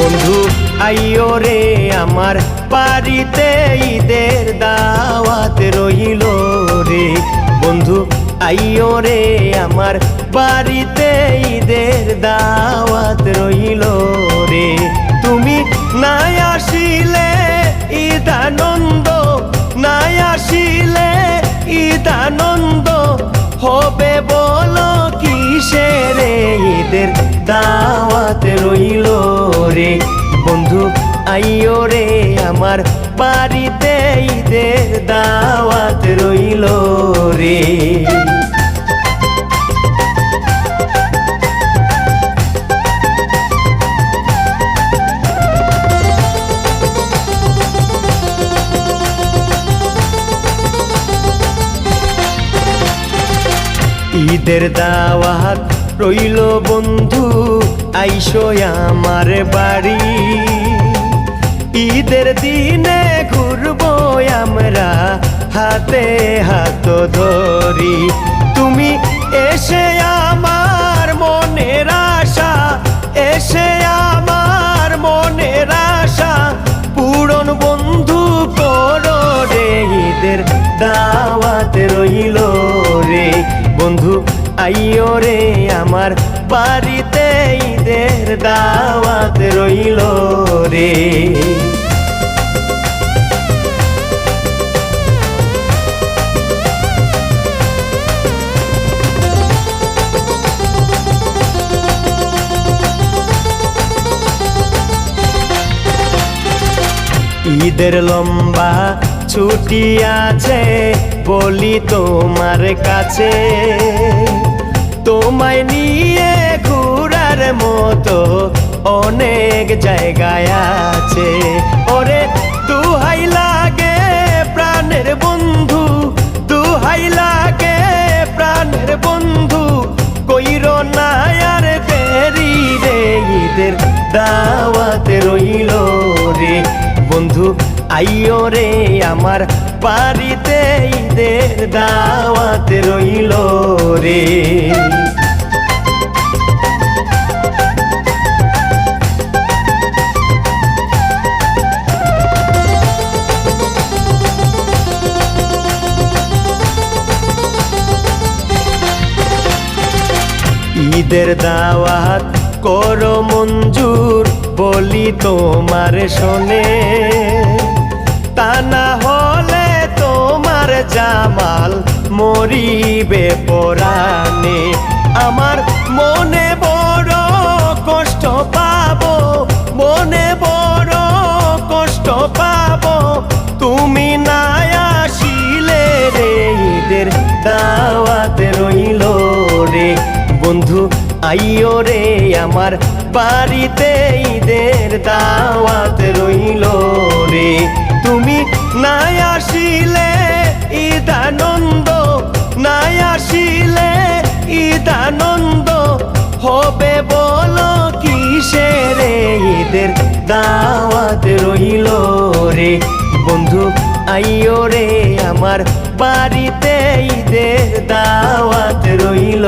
বন্ধু আইও রে আমার বাড়িতে ঈদের দাওয়াত রইল রে। বন্ধু আইও রে আমার বাড়িতে ঈদের দাওয়াত রইল রে। তুমি না আসিলে ঈদ আনন্দ, না আসিলে ঈদ আনন্দ হবে বলো কিসের ঈদের দাওয়াত রইল রে। বন্ধু আইও রে আমার বাড়িতে ঈদের দাওয়াত রইল রে। ঈদের দাওয়াত রইল বন্ধু আইসো আমার বাড়ি। ঈদের দিনে ঘুরবো আমরা হাতে হাত ধরি। তুমি এসে আমার মনের আশা, এসে আমার মনের আশা পূরণ বন্ধু করো রে। ঈদের দাওয়াত রইল রে। বন্ধু আইও রে আমার বাড়িতে ঈদের দাওয়াত রইল রে। ঈদের লম্বা ছুটি আছে বলি তোমার কাছে, তোমায় নিয়ে ঘুরার মতো অনেক জায়গায় আছে। ওরে দুহাই লাগে প্রাণের বন্ধু, দুহাই লাগে প্রাণের বন্ধু কইরো না আর দেরি রে। ঈদের দাওয়াত রইল রে। বন্ধু আইও রে আমার বাড়িতে ঈদের দাওয়াত রইল রে। ঈদের দাওয়াত করো মঞ্জুর বলি তোমার শোনে, তা না হলে তোমার জামাল মরিবে পরাণে। আমার মনে বড় কষ্ট পাবো, মনে বড় কষ্ট পাবো তুমি না আসিলে রে। ঈদের দাওয়াত রইল রে। বন্ধু আইও রে আমার বাড়িতে ঈদের দাওয়াত রইল রে। তুমি না আসিলে ঈদ আনন্দ, না আসিলে ঈদ আনন্দ হবে বলো কিসের ঈদের দাওয়াত রইল রে। বন্ধু আইও রে আমার বাড়িতে ঈদের দাওয়াত রইল